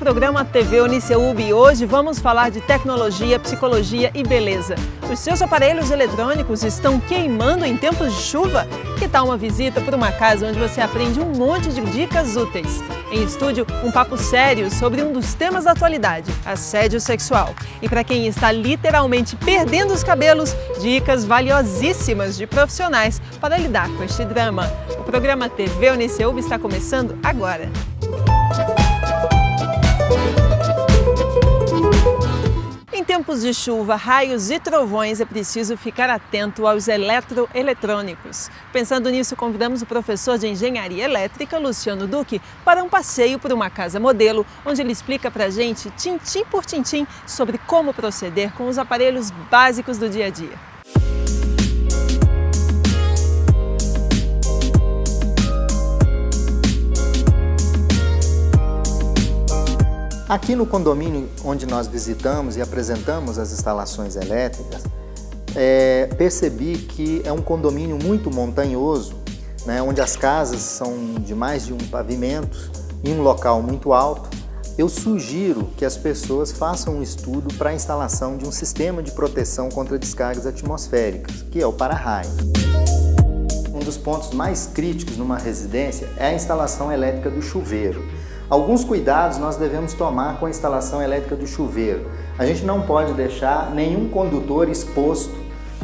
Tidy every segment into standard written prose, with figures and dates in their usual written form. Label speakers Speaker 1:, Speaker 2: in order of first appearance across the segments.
Speaker 1: programa TV Uniceub e hoje vamos falar de tecnologia, psicologia e beleza. Os seus aparelhos eletrônicos estão queimando em tempos de chuva? Que tal uma visita por uma casa onde você aprende um monte de dicas úteis? Em estúdio, um papo sério sobre um dos temas da atualidade, assédio sexual. E para quem está literalmente perdendo os cabelos, dicas valiosíssimas de profissionais para lidar com este drama. O programa TV Uniceub está começando agora. Em tempos de chuva, raios e trovões, é preciso ficar atento aos eletroeletrônicos. Pensando nisso, convidamos o professor de Engenharia Elétrica, Luciano Duque, para um passeio por uma casa modelo, onde ele explica pra gente, tintim por tintim, sobre como proceder com os aparelhos básicos do dia a dia.
Speaker 2: Aqui no condomínio onde nós visitamos e apresentamos as instalações elétricas, percebi que é um condomínio muito montanhoso, né, onde as casas são de mais de um pavimento, em um local muito alto. Eu sugiro que as pessoas façam um estudo para a instalação de um sistema de proteção contra descargas atmosféricas, que é o para-raio. Um dos pontos mais críticos numa residência é a instalação elétrica do chuveiro. Alguns cuidados nós devemos tomar com a instalação elétrica do chuveiro. A gente não pode deixar nenhum condutor exposto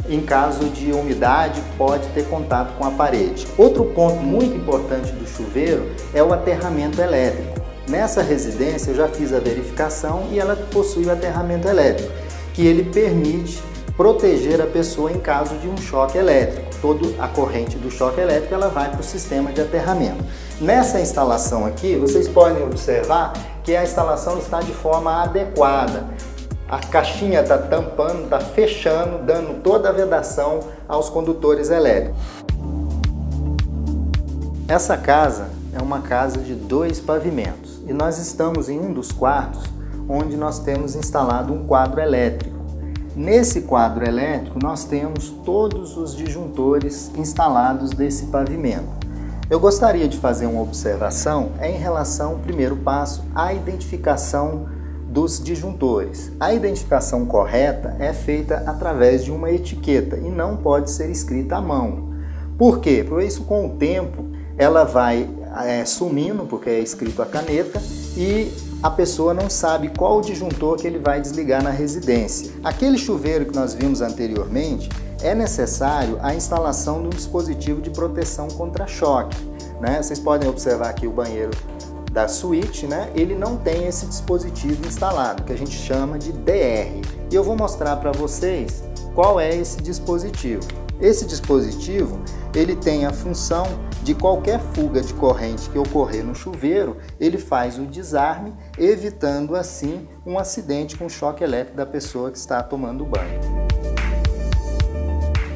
Speaker 2: em caso de umidade, pode ter contato com a parede. Outro ponto muito importante do chuveiro é o aterramento elétrico. Nessa residência eu já fiz a verificação e ela possui o aterramento elétrico, que ele permite proteger a pessoa em caso de um choque elétrico. Toda a corrente do choque elétrico ela vai para o sistema de aterramento. Nessa instalação aqui, vocês podem observar que a instalação está de forma adequada. A caixinha está tampando, está fechando, dando toda a vedação aos condutores elétricos. Essa casa é uma casa de 2 pavimentos e nós estamos em um dos quartos onde nós temos instalado um quadro elétrico. Nesse quadro elétrico nós temos todos os disjuntores instalados desse pavimento. Eu gostaria de fazer uma observação em relação ao primeiro passo, a identificação dos disjuntores. A identificação correta é feita através de uma etiqueta e não pode ser escrita à mão. Por quê? Por isso, com o tempo, ela vai sumindo, porque é escrito a caneta, e a pessoa não sabe qual o disjuntor que ele vai desligar na residência. Aquele chuveiro que nós vimos anteriormente, é necessário a instalação de um dispositivo de proteção contra choque, né? Vocês podem observar aqui o banheiro da suíte, né? Ele não tem esse dispositivo instalado, que a gente chama de DR. E eu vou mostrar para vocês qual é esse dispositivo. Esse dispositivo, ele tem a função de qualquer fuga de corrente que ocorrer no chuveiro, ele faz o desarme, evitando assim um acidente com choque elétrico da pessoa que está tomando banho.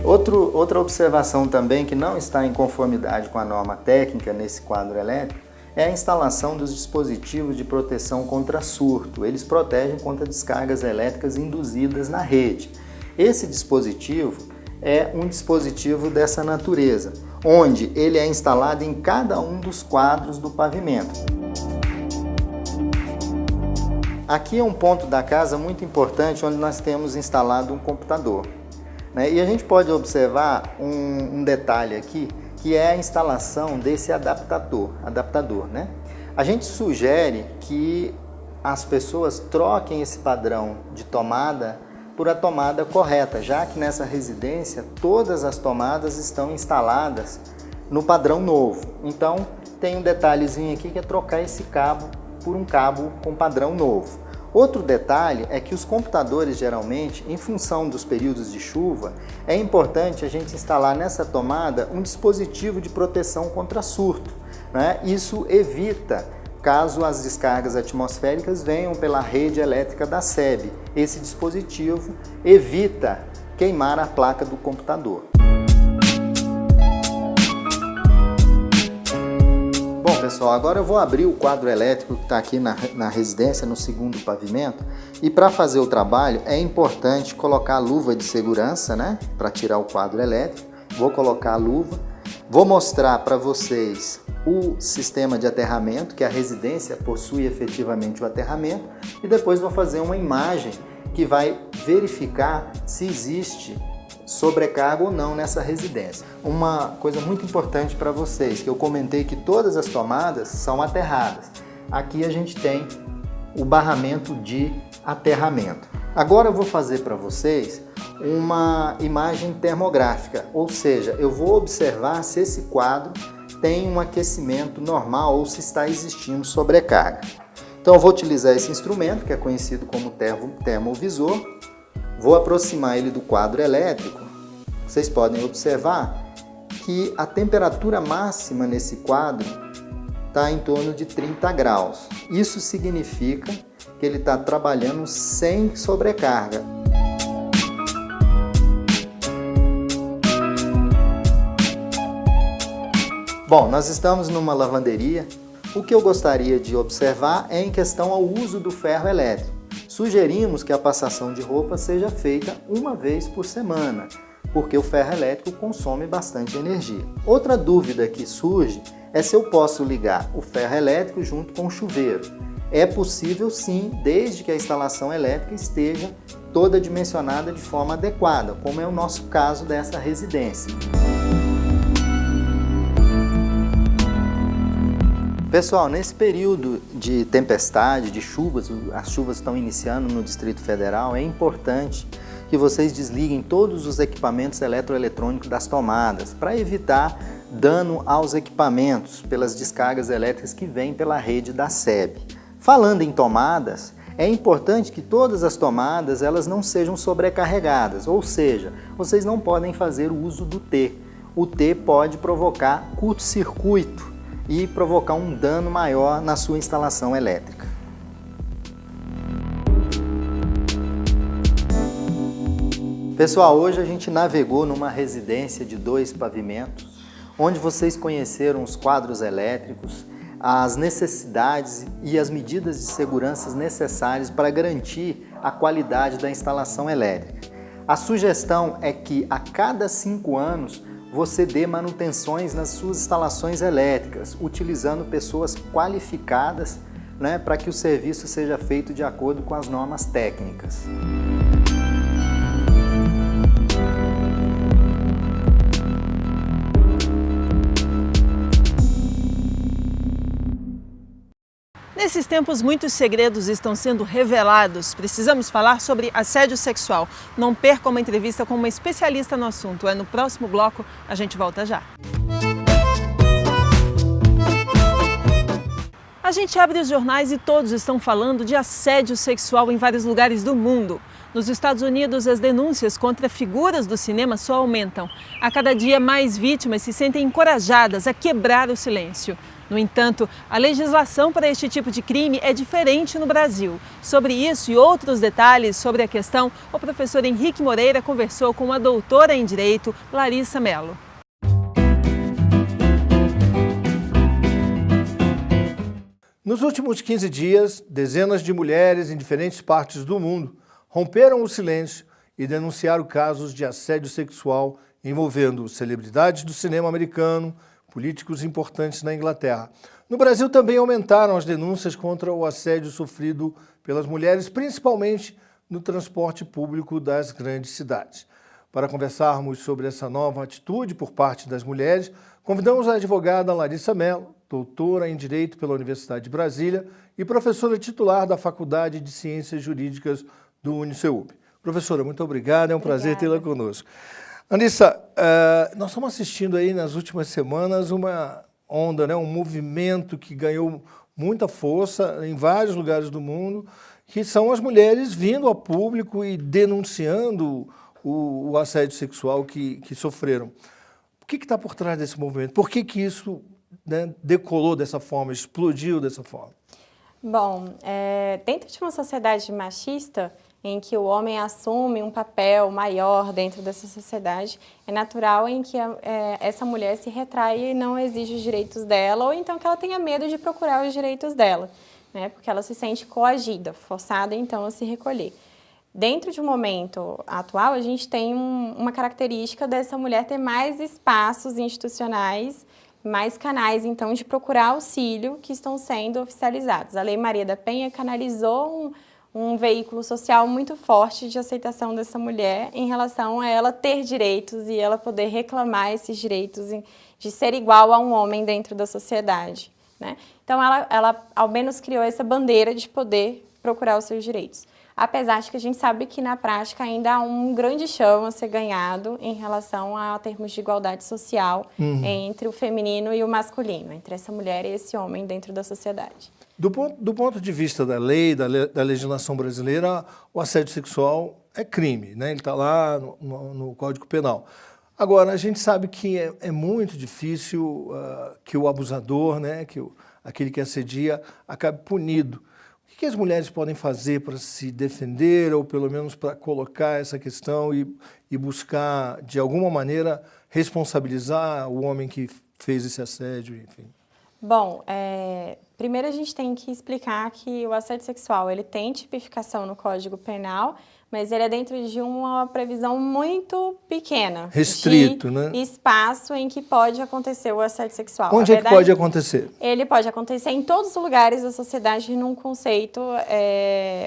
Speaker 2: Outra observação também que não está em conformidade com a norma técnica nesse quadro elétrico é a instalação dos dispositivos de proteção contra surto. Eles protegem contra descargas elétricas induzidas na rede. Esse dispositivo é um dispositivo dessa natureza, onde ele é instalado em cada um dos quadros do pavimento. Aqui é um ponto da casa muito importante onde nós temos instalado um computador. E a gente pode observar um detalhe aqui, que é a instalação desse adaptador. Né? A gente sugere que as pessoas troquem esse padrão de tomada por a tomada correta, já que nessa residência todas as tomadas estão instaladas no padrão novo. Então tem um detalhezinho aqui que é trocar esse cabo por um cabo com padrão novo. Outro detalhe é que os computadores, geralmente, em função dos períodos de chuva, é importante a gente instalar nessa tomada um dispositivo de proteção contra surto, né? Isso evita, caso as descargas atmosféricas venham pela rede elétrica da SEB. Esse dispositivo evita queimar a placa do computador. Bom, pessoal, agora eu vou abrir o quadro elétrico que está aqui na residência, no segundo pavimento. E para fazer o trabalho é importante colocar a luva de segurança, né? Para tirar o quadro elétrico. Vou colocar a luva. Vou mostrar para vocês o sistema de aterramento, que a residência possui efetivamente o aterramento, e depois vou fazer uma imagem que vai verificar se existe sobrecarga ou não nessa residência. Uma coisa muito importante para vocês, que eu comentei que todas as tomadas são aterradas. Aqui a gente tem o barramento de aterramento. Agora eu vou fazer para vocês uma imagem termográfica, ou seja, eu vou observar se esse quadro tem um aquecimento normal ou se está existindo sobrecarga. Então eu vou utilizar esse instrumento, que é conhecido como termovisor, vou aproximar ele do quadro elétrico. Vocês podem observar que a temperatura máxima nesse quadro está em torno de 30 graus. Isso significa que ele está trabalhando sem sobrecarga. Bom, nós estamos numa lavanderia. O que eu gostaria de observar é em questão ao uso do ferro elétrico. Sugerimos que a passação de roupa seja feita uma vez por semana, porque o ferro elétrico consome bastante energia. Outra dúvida que surge é se eu posso ligar o ferro elétrico junto com o chuveiro. É possível sim, desde que a instalação elétrica esteja toda dimensionada de forma adequada, como é o nosso caso dessa residência. Pessoal, nesse período de tempestade, de chuvas, as chuvas estão iniciando no Distrito Federal, é importante que vocês desliguem todos os equipamentos eletroeletrônicos das tomadas para evitar dano aos equipamentos pelas descargas elétricas que vêm pela rede da SEB. Falando em tomadas, é importante que todas as tomadas elas não sejam sobrecarregadas, ou seja, vocês não podem fazer o uso do T. O T pode provocar curto-circuito e provocar um dano maior na sua instalação elétrica. Pessoal, hoje a gente navegou numa residência de 2 pavimentos, onde vocês conheceram os quadros elétricos, as necessidades e as medidas de segurança necessárias para garantir a qualidade da instalação elétrica. A sugestão é que a cada 5 anos você dê manutenções nas suas instalações elétricas, utilizando pessoas qualificadas, para que o serviço seja feito de acordo com as normas técnicas.
Speaker 1: Nesses tempos, muitos segredos estão sendo revelados. Precisamos falar sobre assédio sexual. Não perca uma entrevista com uma especialista no assunto. No próximo bloco, a gente volta já. A gente abre os jornais e todos estão falando de assédio sexual em vários lugares do mundo. Nos Estados Unidos, as denúncias contra figuras do cinema só aumentam. A cada dia, mais vítimas se sentem encorajadas a quebrar o silêncio. No entanto, a legislação para este tipo de crime é diferente no Brasil. Sobre isso e outros detalhes sobre a questão, o professor Henrique Moreira conversou com a doutora em Direito, Larissa Mello.
Speaker 3: Nos últimos 15 dias, dezenas de mulheres em diferentes partes do mundo romperam o silêncio e denunciaram casos de assédio sexual envolvendo celebridades do cinema americano, políticos importantes na Inglaterra. No Brasil também aumentaram as denúncias contra o assédio sofrido pelas mulheres, principalmente no transporte público das grandes cidades. Para conversarmos sobre essa nova atitude por parte das mulheres, convidamos a advogada Larissa Mello, doutora em Direito pela Universidade de Brasília e professora titular da Faculdade de Ciências Jurídicas do UniCeub. Professora, muito obrigada, é um prazer tê-la conosco. Larissa, nós estamos assistindo aí nas últimas semanas uma onda, um movimento que ganhou muita força em vários lugares do mundo, que são as mulheres vindo ao público e denunciando o assédio sexual que sofreram. O que está por trás desse movimento? Por que isso decolou dessa forma, explodiu dessa forma?
Speaker 4: Bom, dentro de uma sociedade machista, em que o homem assume um papel maior dentro dessa sociedade, é natural em que essa mulher se retraia e não exige os direitos dela, ou então que ela tenha medo de procurar os direitos dela, porque ela se sente coagida, forçada então a se recolher. Dentro de um momento atual, a gente tem uma característica dessa mulher ter mais espaços institucionais mais canais, então, de procurar auxílio que estão sendo oficializados. A Lei Maria da Penha canalizou um veículo social muito forte de aceitação dessa mulher em relação a ela ter direitos e ela poder reclamar esses direitos de ser igual a um homem dentro da sociedade, né? Então, ela ao menos criou essa bandeira de poder procurar os seus direitos. Apesar de que a gente sabe que na prática ainda há um grande chão a ser ganhado em relação a termos de igualdade social entre o feminino e o masculino, entre essa mulher e esse homem dentro da sociedade.
Speaker 3: Do ponto de vista da lei, da legislação brasileira, o assédio sexual é crime, né? Ele está lá no Código Penal. Agora, a gente sabe que é muito difícil que o abusador, né, aquele que assedia, acabe punido. O que as mulheres podem fazer para se defender ou pelo menos para colocar essa questão e buscar, de alguma maneira, responsabilizar o homem que fez esse assédio, enfim?
Speaker 4: Bom, primeiro a gente tem que explicar que o assédio sexual ele tem tipificação no Código Penal, mas ele é dentro de uma previsão muito pequena.
Speaker 3: Restrito, né?
Speaker 4: Espaço em que pode acontecer o assédio sexual.
Speaker 3: Onde é que pode acontecer? Ele
Speaker 4: pode acontecer em todos os lugares da sociedade num conceito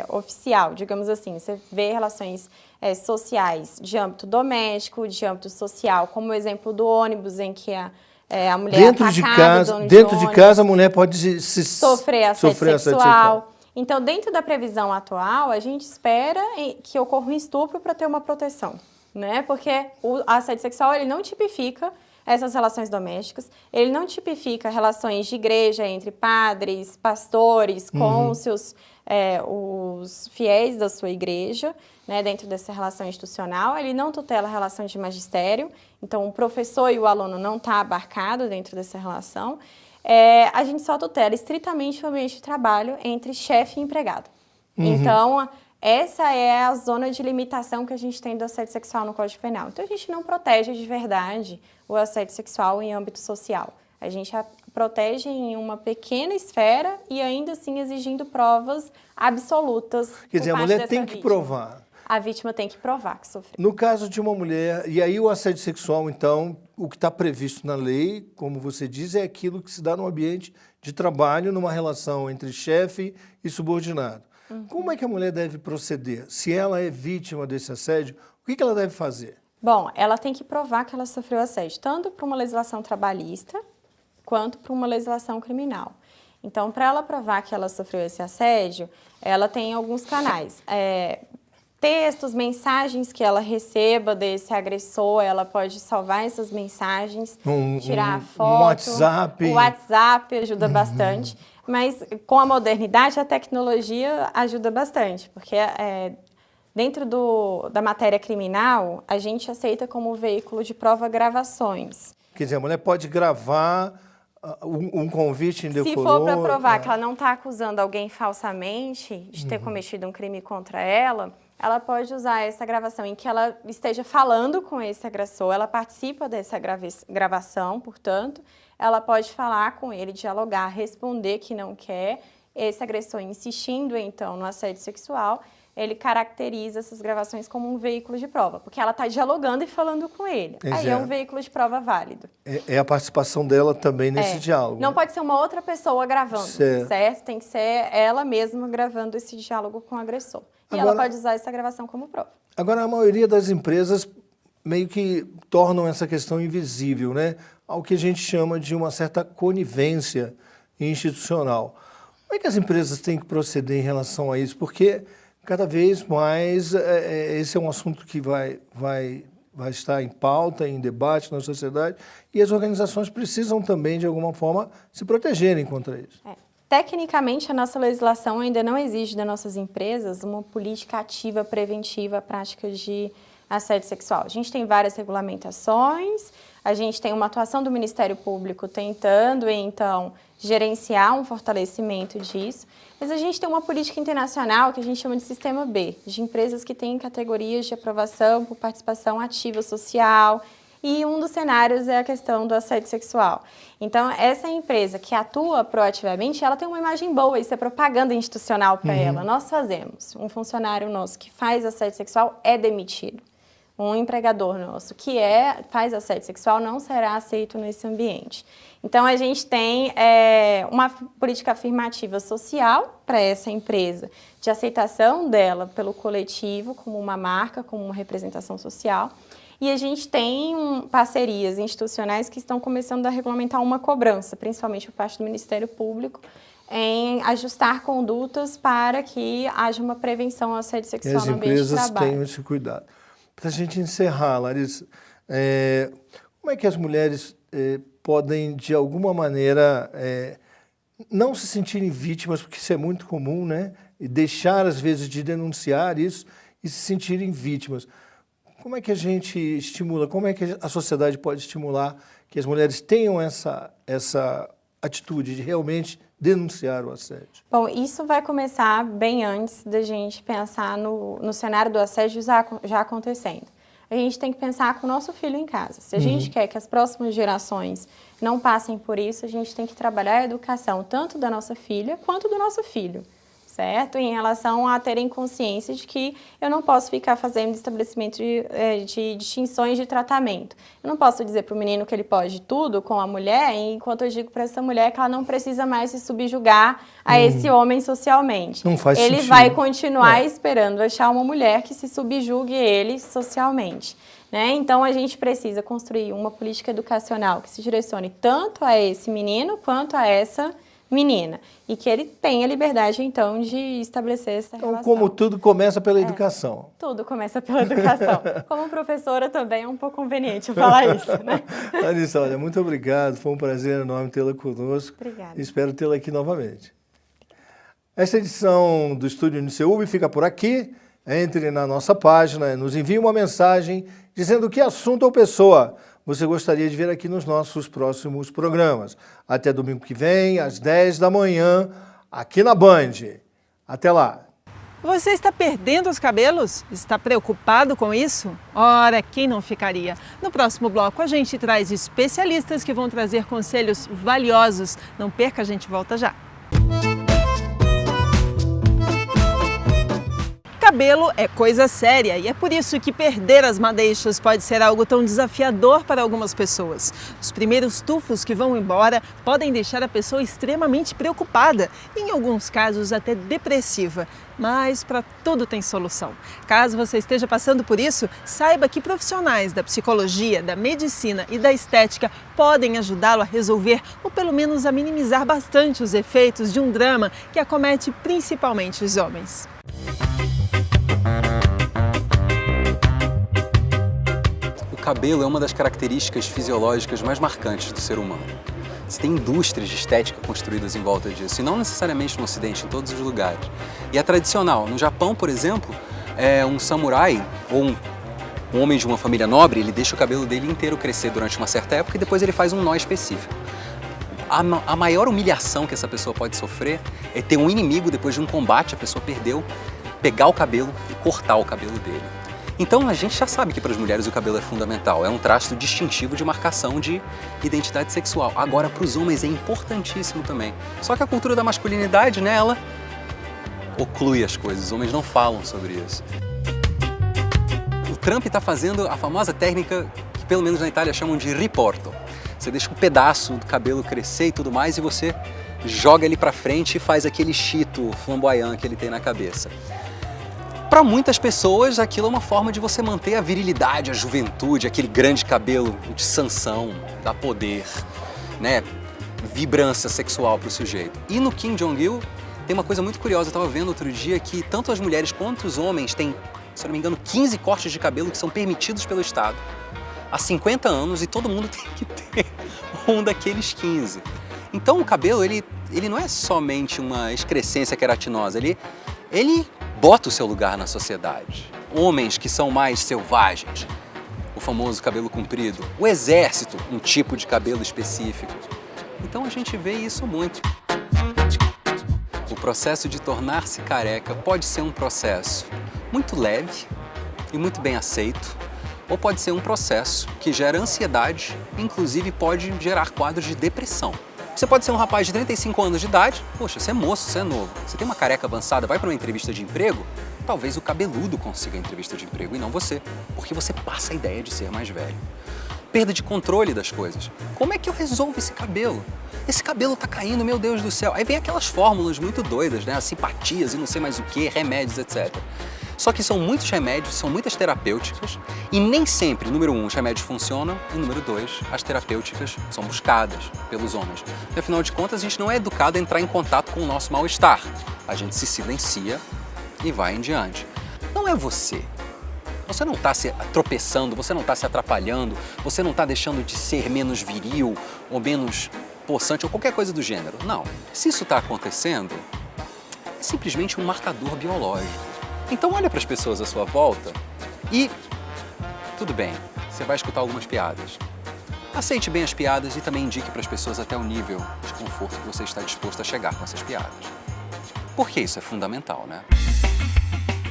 Speaker 4: oficial, digamos assim. Você vê relações sociais de âmbito doméstico, de âmbito social, como o exemplo do ônibus em que a mulher
Speaker 3: dentro de casa a mulher pode
Speaker 4: sofrer assédio sexual. Então, dentro da previsão atual, a gente espera que ocorra um estupro para ter uma proteção, né? Porque o assédio sexual ele não tipifica essas relações domésticas, ele não tipifica relações de igreja entre padres, pastores com os fiéis da sua igreja, né, dentro dessa relação institucional. Ele não tutela a relação de magistério, então o professor e o aluno não está abarcado dentro dessa relação. A gente só tutela estritamente o ambiente de trabalho entre chefe e empregado. Então, essa é a zona de limitação que a gente tem do assédio sexual no Código Penal. Então, a gente não protege de verdade o assédio sexual em âmbito social. A gente protege em uma pequena esfera e ainda assim exigindo provas absolutas.
Speaker 3: Quer dizer, a mulher tem que provar.
Speaker 4: A vítima tem que provar que sofreu.
Speaker 3: No caso de uma mulher, e aí o assédio sexual, então, o que está previsto na lei, como você diz, é aquilo que se dá no ambiente de trabalho, numa relação entre chefe e subordinado. Como é que a mulher deve proceder? Se ela é vítima desse assédio, o que ela deve fazer?
Speaker 4: Bom, ela tem que provar que ela sofreu assédio, tanto para uma legislação trabalhista, quanto para uma legislação criminal. Então, para ela provar que ela sofreu esse assédio, ela tem alguns canais. Textos, mensagens que ela receba desse agressor, ela pode salvar essas mensagens, tirar a foto.
Speaker 3: WhatsApp.
Speaker 4: O WhatsApp ajuda bastante, mas com a modernidade, a tecnologia ajuda bastante, porque dentro da matéria criminal, a gente aceita como veículo de prova gravações.
Speaker 3: Quer dizer, a mulher pode gravar um convite indecoroso.
Speaker 4: Se for para provar que ela não está acusando alguém falsamente de ter cometido um crime contra ela pode usar essa gravação em que ela esteja falando com esse agressor, ela participa dessa gravação, portanto, ela pode falar com ele, dialogar, responder que não quer. Esse agressor insistindo, então, no assédio sexual, ele caracteriza essas gravações como um veículo de prova, porque ela está dialogando e falando com ele. Aí é um veículo de prova válido.
Speaker 3: É a participação dela também nesse diálogo.
Speaker 4: Não pode ser uma outra pessoa gravando, certo? Tem que ser ela mesma gravando esse diálogo com o agressor. E ela pode usar essa gravação como prova. Agora,
Speaker 3: a maioria das empresas meio que tornam essa questão invisível, né? Ao que a gente chama de uma certa conivência institucional. Como é que as empresas têm que proceder em relação a isso? Porque cada vez mais esse é um assunto que vai estar em pauta, em debate na sociedade, e as organizações precisam também, de alguma forma, se protegerem contra isso.
Speaker 4: Tecnicamente, a nossa legislação ainda não exige das nossas empresas uma política ativa, preventiva, à prática de assédio sexual. A gente tem várias regulamentações, a gente tem uma atuação do Ministério Público tentando, então, gerenciar um fortalecimento disso, mas a gente tem uma política internacional que a gente chama de Sistema B, de empresas que têm categorias de aprovação por participação ativa social, e um dos cenários é a questão do assédio sexual. Então, essa empresa que atua proativamente, ela tem uma imagem boa, isso é propaganda institucional para ela. Nós fazemos. Um funcionário nosso que faz assédio sexual é demitido. um empregador nosso que faz assédio sexual não será aceito nesse ambiente. Então, a gente tem uma política afirmativa social para essa empresa, de aceitação dela pelo coletivo, como uma marca, como uma representação social. E a gente tem parcerias institucionais que estão começando a regulamentar uma cobrança, principalmente por parte do Ministério Público, em ajustar condutas para que haja uma prevenção ao assédio sexual no ambiente de trabalho.
Speaker 3: As empresas tenham esse cuidado. Para a gente encerrar, Larissa, como é que as mulheres podem, de alguma maneira, não se sentirem vítimas, porque isso é muito comum, né? E deixar, às vezes, de denunciar isso e se sentirem vítimas. Como é que a gente estimula, como é que a sociedade pode estimular que as mulheres tenham essa atitude de realmente denunciar o assédio?
Speaker 4: Bom, isso vai começar bem antes da gente pensar no cenário do assédio já acontecendo. A gente tem que pensar com o nosso filho em casa. Se a gente quer que as próximas gerações não passem por isso, a gente tem que trabalhar a educação tanto da nossa filha quanto do nosso filho, certo? Em relação a terem consciência de que eu não posso ficar fazendo estabelecimento de distinções de tratamento. Eu não posso dizer para o menino que ele pode tudo com a mulher, enquanto eu digo para essa mulher que ela não precisa mais se subjugar a esse homem socialmente.
Speaker 3: Não faz
Speaker 4: ele
Speaker 3: sentido.
Speaker 4: vai continuar esperando achar uma mulher que se subjugue ele socialmente. Né? Então, a gente precisa construir uma política educacional que se direcione tanto a esse menino quanto a essa menina, e que ele tenha liberdade, então, de estabelecer essa relação.
Speaker 3: Então, como tudo começa pela educação.
Speaker 4: Tudo começa pela educação. Como professora também é um pouco conveniente falar isso, né?
Speaker 3: Larissa, olha, muito obrigado, foi um prazer enorme tê-la conosco.
Speaker 4: Obrigada.
Speaker 3: Espero tê-la aqui novamente. Esta edição do Estúdio Uniceub fica por aqui. Entre na nossa página, nos envie uma mensagem dizendo que assunto ou pessoa você gostaria de ver aqui nos nossos próximos programas. Até domingo que vem, às 10 da manhã, aqui na Band. Até lá!
Speaker 1: Você está perdendo os cabelos? Está preocupado com isso? Ora, quem não ficaria? No próximo bloco, a gente traz especialistas que vão trazer conselhos valiosos. Não perca, a gente volta já. Cabelo é coisa séria e é por isso que perder as madeixas pode ser algo tão desafiador para algumas pessoas. Os primeiros tufos que vão embora podem deixar a pessoa extremamente preocupada, e em alguns casos até depressiva. Mas para tudo tem solução. Caso você esteja passando por isso, saiba que profissionais da psicologia, da medicina e da estética podem ajudá-lo a resolver ou pelo menos a minimizar bastante os efeitos de um drama que acomete principalmente os homens.
Speaker 5: O cabelo é uma das características fisiológicas mais marcantes do ser humano. Você tem indústrias de estética construídas em volta disso, e não necessariamente no Ocidente, em todos os lugares. E é tradicional. No Japão, por exemplo, um samurai ou um homem de uma família nobre, ele deixa o cabelo dele inteiro crescer durante uma certa época e depois ele faz um nó específico. A maior humilhação que essa pessoa pode sofrer é ter um inimigo depois de um combate, a pessoa perdeu, pegar o cabelo e cortar o cabelo dele. Então a gente já sabe que para as mulheres o cabelo é fundamental, é um traço distintivo de marcação de identidade sexual. Agora para os homens é importantíssimo também. Só que a cultura da masculinidade, né, ela oclui as coisas, os homens não falam sobre isso. O Trump está fazendo a famosa técnica que pelo menos na Itália chamam de riporto. Você deixa um pedaço do cabelo crescer e tudo mais e você joga ele para frente e faz aquele chito flamboyant que ele tem na cabeça. Para muitas pessoas, aquilo é uma forma de você manter a virilidade, a juventude, aquele grande cabelo de Sansão, dá poder, né? Vibrância sexual para o sujeito. E no Kim Jong-il tem uma coisa muito curiosa, eu estava vendo outro dia que tanto as mulheres quanto os homens têm, se não me engano, 15 cortes de cabelo que são permitidos pelo Estado há 50 anos e todo mundo tem que ter um daqueles 15. Então o cabelo, ele não é somente uma excrescência queratinosa, ele bota o seu lugar na sociedade. Homens que são mais selvagens, o famoso cabelo comprido. O exército, um tipo de cabelo específico. Então a gente vê isso muito. O processo de tornar-se careca pode ser um processo muito leve e muito bem aceito, ou pode ser um processo que gera ansiedade, inclusive pode gerar quadros de depressão. Você pode ser um rapaz de 35 anos de idade, poxa, você é moço, você é novo, você tem uma careca avançada, vai para uma entrevista de emprego, talvez o cabeludo consiga a entrevista de emprego e não você, porque você passa a ideia de ser mais velho. Perda de controle das coisas. Como é que eu resolvo esse cabelo? Esse cabelo tá caindo, meu Deus do céu. Aí vem aquelas fórmulas muito doidas, né? As simpatias e não sei mais o que, remédios, etc. Só que são muitos remédios, são muitas terapêuticas e nem sempre, número 1, os remédios funcionam e número 2, as terapêuticas são buscadas pelos homens. Porque, afinal de contas, a gente não é educado a entrar em contato com o nosso mal-estar. A gente se silencia e vai em diante. Não é você. Você não está se tropeçando, você não está se atrapalhando, você não está deixando de ser menos viril ou menos possante ou qualquer coisa do gênero. Não. Se isso está acontecendo, é simplesmente um marcador biológico. Então olha para as pessoas à sua volta e, tudo bem, você vai escutar algumas piadas. Aceite bem as piadas e também indique para as pessoas até o nível de conforto que você está disposto a chegar com essas piadas. Porque isso é fundamental, né?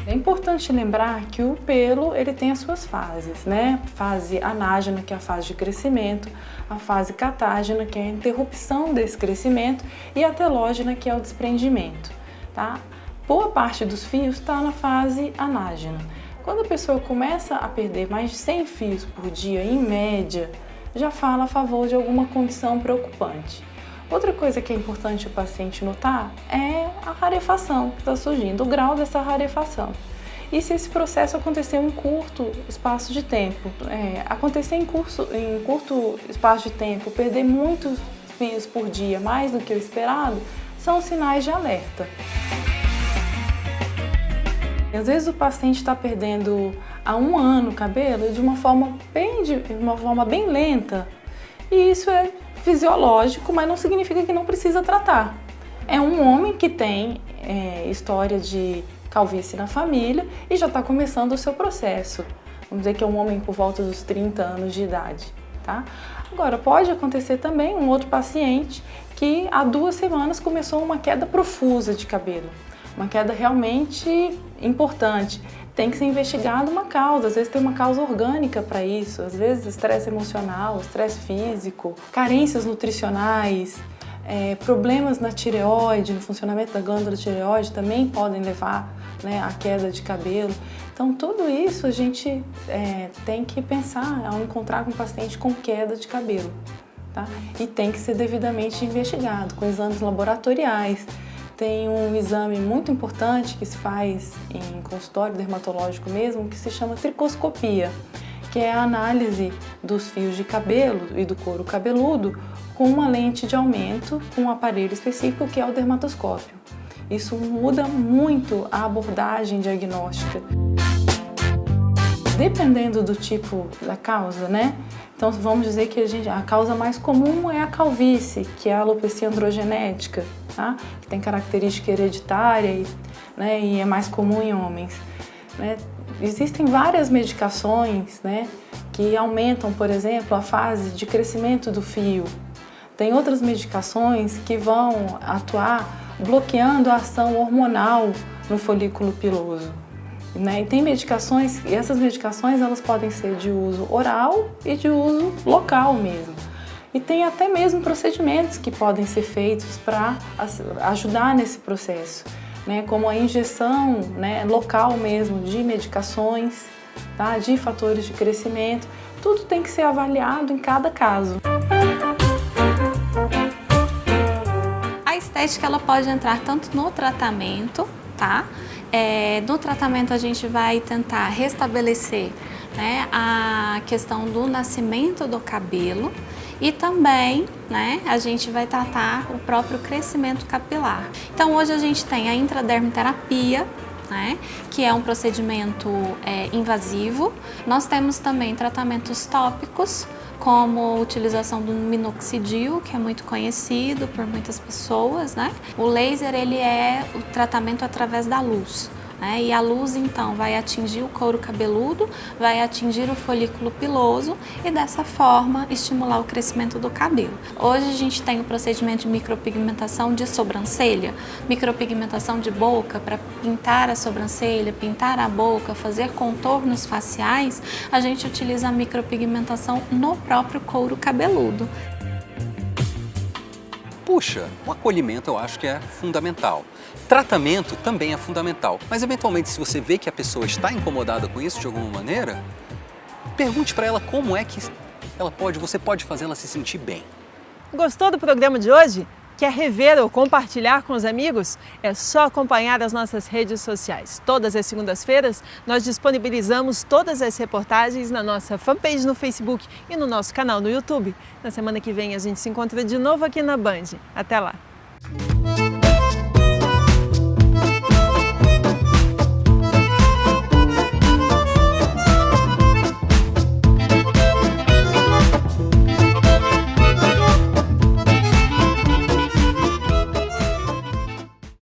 Speaker 6: É importante lembrar que o pelo ele tem as suas fases, né? Fase anágena, que é a fase de crescimento, a fase catágena, que é a interrupção desse crescimento, e a telógena, que é o desprendimento, tá? Boa parte dos fios está na fase anágena. Quando a pessoa começa a perder mais de 100 fios por dia, em média, já fala a favor de alguma condição preocupante. Outra coisa que é importante o paciente notar é a rarefação que está surgindo, o grau dessa rarefação. E se esse processo aconteceu em curto espaço de tempo, acontecer em curto espaço de tempo, perder muitos fios por dia, mais do que o esperado, são sinais de alerta. Às vezes o paciente está perdendo há 1 ano o cabelo de uma forma bem lenta, e isso é fisiológico, mas não significa que não precisa tratar. É um homem que tem história de calvície na família e já está começando o seu processo. Vamos dizer que é um homem por volta dos 30 anos de idade, tá? Agora, pode acontecer também um outro paciente que há 2 semanas começou uma queda profusa de cabelo, uma queda realmente importante. Tem que ser investigado uma causa, às vezes tem uma causa orgânica para isso, às vezes estresse emocional, estresse físico, carências nutricionais, problemas na tireoide, no funcionamento da glândula tireoide também podem levar, né, à queda de cabelo. Então tudo isso a gente tem que pensar ao encontrar com um paciente com queda de cabelo, tá? E tem que ser devidamente investigado com exames laboratoriais. Tem um exame muito importante que se faz em consultório dermatológico mesmo, que se chama tricoscopia, que é a análise dos fios de cabelo e do couro cabeludo com uma lente de aumento, com um aparelho específico que é o dermatoscópio. Isso muda muito a abordagem diagnóstica. Dependendo do tipo da causa, né? Então vamos dizer que a causa mais comum é a calvície, que é a alopecia androgenética, tá? Que tem característica hereditária né? E é mais comum em homens, né? Existem várias medicações, né, que aumentam, por exemplo, a fase de crescimento do fio. Tem outras medicações que vão atuar bloqueando a ação hormonal no folículo piloso. Né? E tem medicações, e essas medicações elas podem ser de uso oral e de uso local mesmo. E tem até mesmo procedimentos que podem ser feitos para ajudar nesse processo, né? Como a injeção, né, local mesmo de medicações, tá? De fatores de crescimento. Tudo tem que ser avaliado em cada caso.
Speaker 7: A estética ela pode entrar tanto no tratamento, tá? No tratamento a gente vai tentar restabelecer, né, a questão do nascimento do cabelo e também, né, a gente vai tratar o próprio crescimento capilar. Então hoje a gente tem a intradermoterapia, né, que é um procedimento invasivo. Nós temos também tratamentos tópicos, como a utilização do minoxidil, que é muito conhecido por muitas pessoas, né? O laser ele é o tratamento através da luz, né? E a luz então vai atingir o couro cabeludo, vai atingir o folículo piloso e dessa forma estimular o crescimento do cabelo. Hoje a gente tem o procedimento de micropigmentação de sobrancelha, micropigmentação de boca para pintar a sobrancelha, pintar a boca, fazer contornos faciais. A gente utiliza a micropigmentação no próprio couro cabeludo.
Speaker 5: Puxa, o acolhimento eu acho que é fundamental. Tratamento também é fundamental, mas eventualmente se você vê que a pessoa está incomodada com isso de alguma maneira, pergunte para ela como é que você pode fazer ela se sentir bem.
Speaker 1: Gostou do programa de hoje? Quer rever ou compartilhar com os amigos? É só acompanhar as nossas redes sociais. Todas as segundas-feiras, nós disponibilizamos todas as reportagens na nossa fanpage no Facebook e no nosso canal no YouTube. Na semana que vem, a gente se encontra de novo aqui na Band. Até lá!